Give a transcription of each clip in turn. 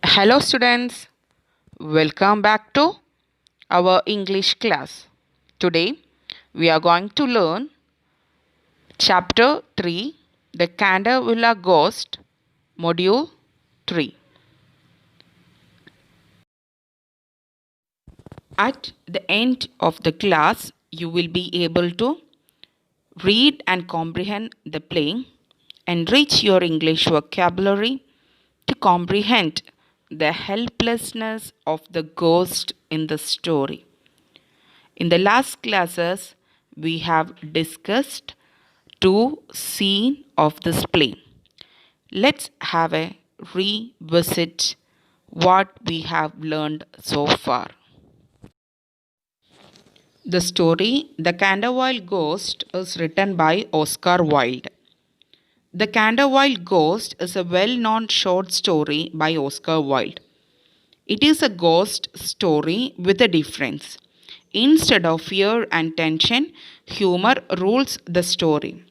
Hello, students. Welcome back to our English class. Today, we are going to learn Chapter 3 The Candervilla Ghost, Module 3. At the end of the class, you will be able to read and comprehend the play, enrich your English vocabulary to comprehend the helplessness of the ghost in the story. In the last classes, we have discussed two scenes of this play. Let's have a revisit what we have learned so far. The story The Canterville Ghost is written by Oscar Wilde. The Canterville Ghost is a well-known short story by Oscar Wilde. It is a ghost story with a difference. Instead of fear and tension, humor rules the story.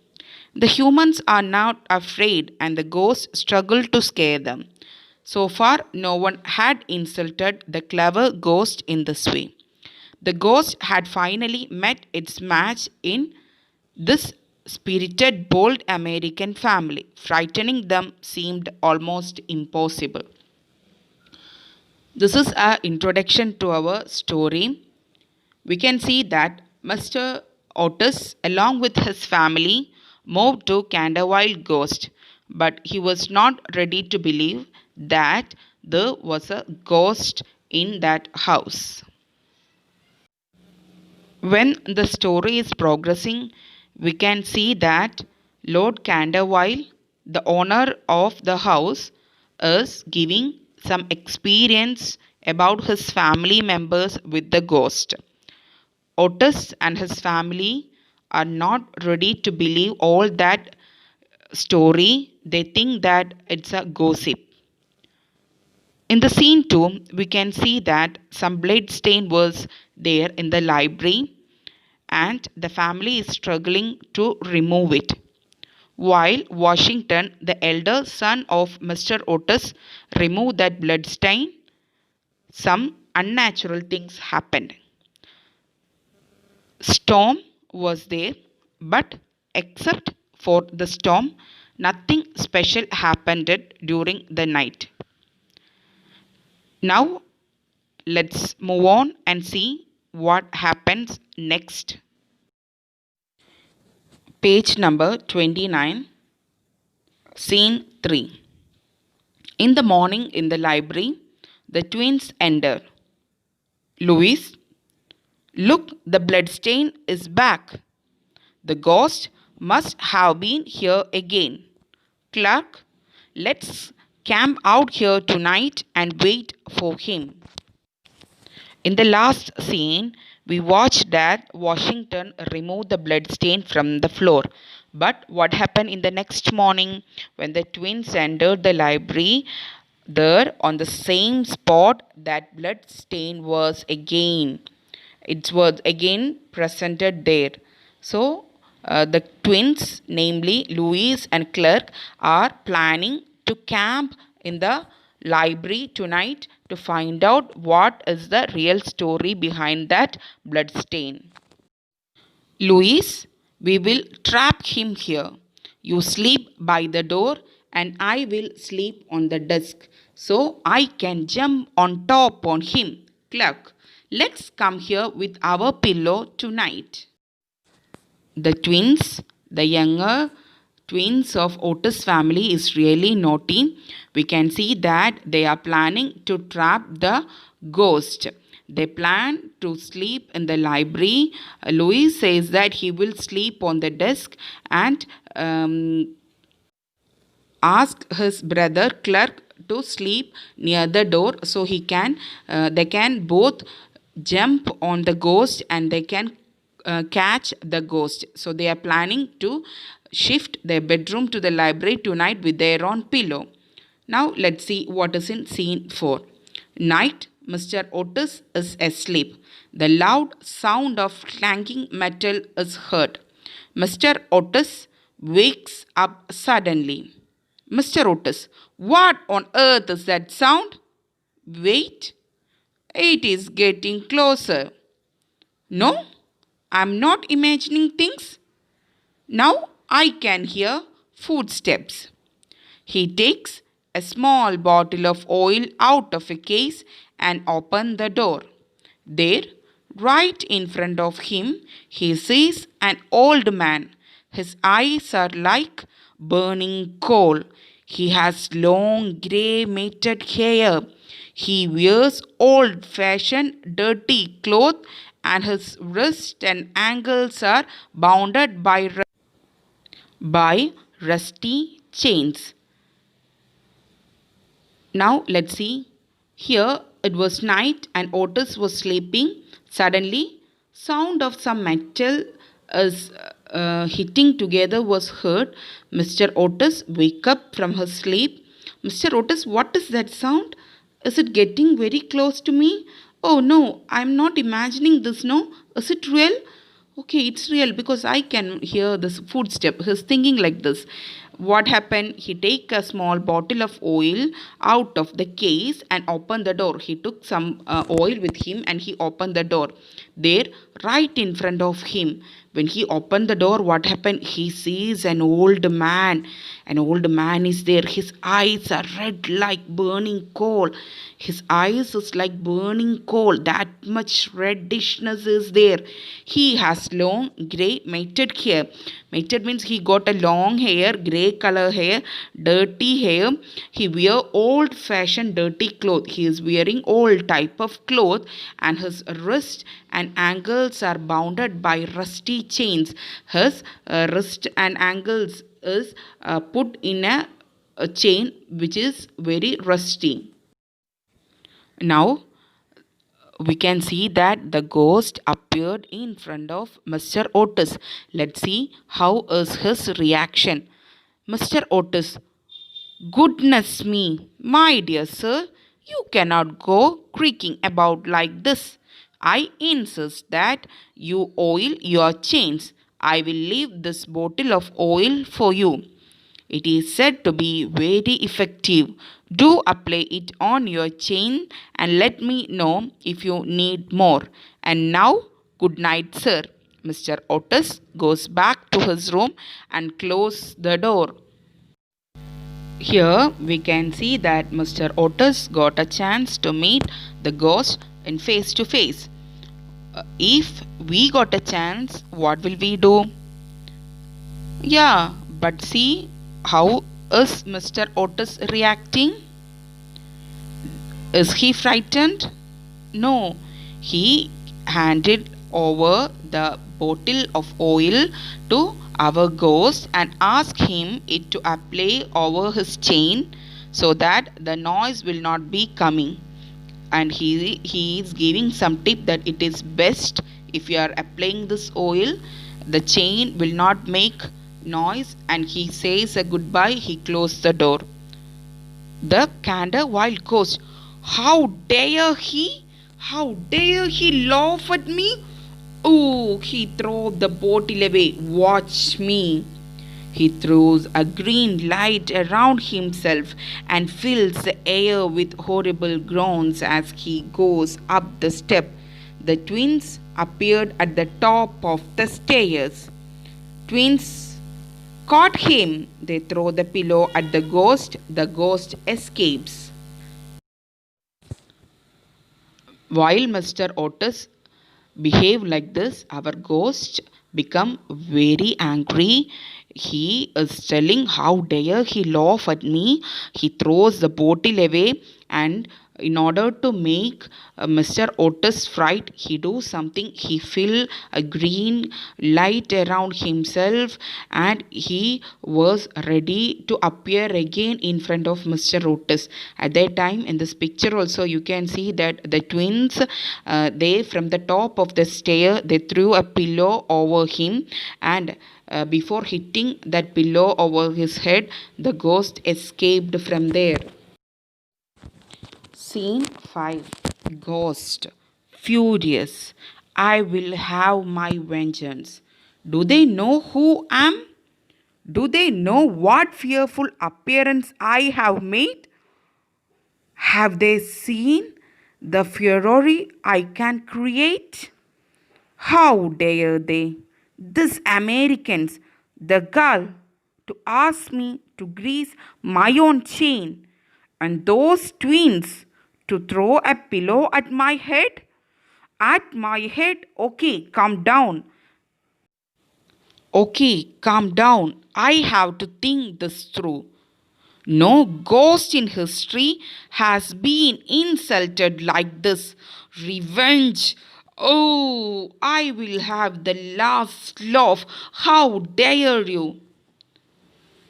The humans are not afraid and the ghosts struggle to scare them. So far, no one had insulted the clever ghost in this way. The ghost had finally met its match in this spirited, bold American family. Frightening them seemed almost impossible. This is our introduction to our story. We can see that Mr. Otis, along with his family, moved to Canterville Ghost, but he was not ready to believe that there was a ghost in that house. When the story is progressing, we can see that Lord Canterville, the owner of the house, is giving some experience about his family members with the ghost. Otis and his family are not ready to believe all that story. They think that it's a gossip. In the scene 2, we can see that some blood stain was there in the library and the family is struggling to remove it. While Washington, the elder son of Mr. Otis, removed that blood stain, some unnatural things happened. Storm was there, but except for the storm, nothing special happened during the night. Now, let's move on and see what happens next. Page number 29, Scene 3. In the morning in the library, the twins enter. Louis, look, the bloodstain is back. The ghost must have been here again. Clark, let's camp out here tonight and wait for him. In the last scene, we watched that Washington remove the bloodstain from the floor. But what happened in the next morning when the twins entered the library? There, on the same spot, that blood stain was again. It was again presented there. So, the twins, namely Louise and Clark, are planning to camp in the library tonight to find out what is the real story behind that blood stain. Louise, we will trap him here. You sleep by the door and I will sleep on the desk so I can jump on top on him. Clark, let's come here with our pillow tonight. The twins, the younger twins of Otis family is really naughty. We can see that they are planning to trap the ghost. They plan to sleep in the library. Louis says that he will sleep on the desk and ask his brother Clark to sleep near the door so they can both jump on the ghost and they can catch the ghost. So they are planning to shift their bedroom to the library tonight with their own pillow. Now let's see what is in scene 4. Night, Mr. Otis is asleep. The loud sound of clanking metal is heard. Mr. Otis wakes up suddenly. Mr. Otis, what on earth is that sound? Wait, it is getting closer. No, I'm not imagining things. Now I can hear footsteps. He takes a small bottle of oil out of a case and opens the door. There, right in front of him, he sees an old man. His eyes are like burning coal. He has long grey matted hair. He wears old fashioned dirty clothes and his wrists and ankles are bounded by rusty chains. Now let's see. Here it was night and Otis was sleeping. Suddenly, sound of some metal is hitting together was heard. Mr. Otis wake up from his sleep. Mr. Otis, what is that sound? Is it getting very close to me? Oh no, I'm not imagining this. No, is it real? Okay, it's real because I can hear this footstep. He's thinking like this. What happened? He take a small bottle of oil out of the case and opened the door. He took some oil with him and he opened the door. There, right in front of him, when he opened the door, what happened? He sees an old man. An old man is there. His eyes are red like burning coal. His eyes is like burning coal. That much reddishness is there. He has long grey matted hair. Matted means he got a long hair, grey color hair, dirty hair. He wear old fashioned dirty clothes. He is wearing old type of cloth and his wrist and ankles are bounded by rusty chains. His wrist and ankles is put in a chain which is very rusty. Now we can see that the ghost appeared in front of Mr. Otis. Let's see how is his reaction. Mr. Otis, goodness me, my dear sir, you cannot go creaking about like this. I insist that you oil your chains. I will leave this bottle of oil for you. It is said to be very effective. Do apply it on your chain and let me know if you need more. And now, good night, sir. Mr. Otis goes back to his room and closes the door. Here we can see that Mr. Otis got a chance to meet the ghost in face to face. If we got a chance, what will we do? Yeah, but see how is Mr. Otis reacting? Is he frightened? No, he handed over the bottle of oil to our ghost and asked him it to apply over his chain so that the noise will not be coming. And he is giving some tip that it is best if you are applying this oil, the chain will not make noise, and he says a goodbye. He closed the door. The Candor Wild Ghost. How dare he? How dare he laugh at me? Oh, he threw the bottle away. Watch me. He throws a green light around himself and fills the air with horrible groans as he goes up the step. The twins appeared at the top of the stairs. Twins caught him. They throw the pillow at the ghost. The ghost escapes. While Mr. Otis behaved like this, our ghost become very angry. He is telling how dare he laugh at me. He throws the bottle away, and in order to make Mr. Otis fright, he do something. He fill a green light around himself and he was ready to appear again in front of Mr. Otis. At that time, in this picture also you can see that the twins, they from the top of the stair, they threw a pillow over him, and before hitting that pillow over his head, the ghost escaped from there. Scene 5. Ghost. Furious. I will have my vengeance. Do they know who I am? Do they know what fearful appearance I have made? Have they seen the furore I can create? How dare they, these Americans, the girl, to ask me to grease my own chain, and those twins to throw a pillow at my head? At my head? Okay, calm down. Okay, calm down. I have to think this through. No ghost in history has been insulted like this. Revenge. Oh, I will have the last laugh. How dare you?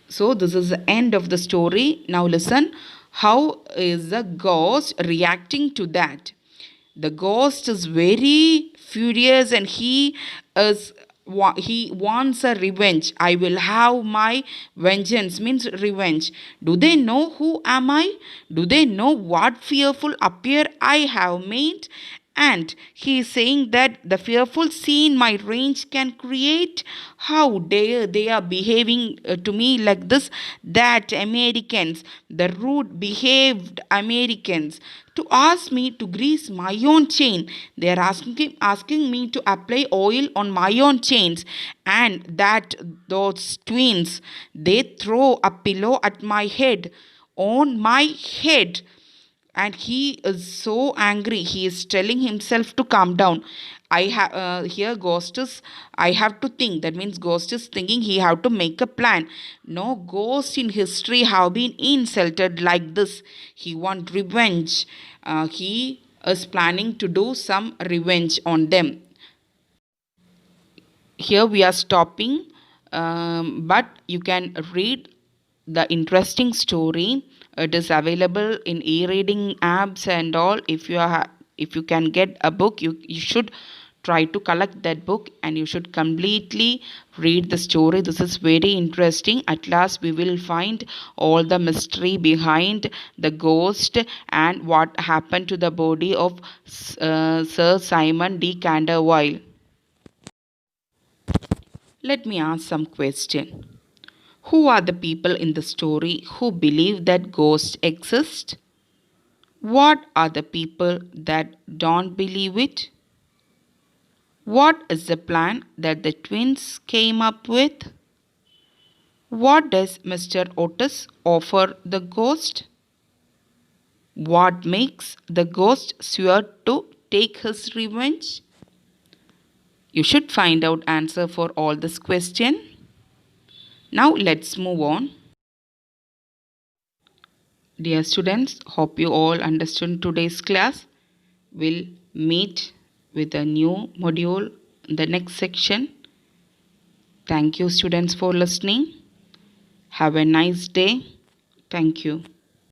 So, this is the end of the story. Now, listen. How is the ghost reacting to that? The ghost is very furious and is he wants a revenge. I will have my vengeance means revenge. Do they know who am I? Do they know what fearful appear I have made? And he is saying that the fearful scene my range can create. How dare they are behaving to me like this? That Americans, the rude behaved Americans, to ask me to grease my own chain. They are asking me to apply oil on my own chains, and that those twins, they throw a pillow at my head, on my head, and he is so angry. He is telling himself to calm down. I have here ghost is, I have to think, that means ghost is thinking he have to make a plan. No ghost in history have been insulted like this. He want revenge. He is planning to do some revenge on them. Here we are stopping, but you can read the interesting story. It is available in e-reading apps and all. If you can get a book, you should try to collect that book, and you should completely read the story. This is very interesting. At last we will find all the mystery behind the ghost and what happened to the body of Sir Simon de Canterville. Let me ask some question. Who are the people in the story who believe that ghosts exist? What are the people that don't believe it? What is the plan that the twins came up with? What does Mr. Otis offer the ghost? What makes the ghost sure to take his revenge? You should find out answer for all this question. Now let's move on. Dear students, hope you all understood today's class. We'll meet with a new module in the next section. Thank you students for listening. Have a nice day. Thank you.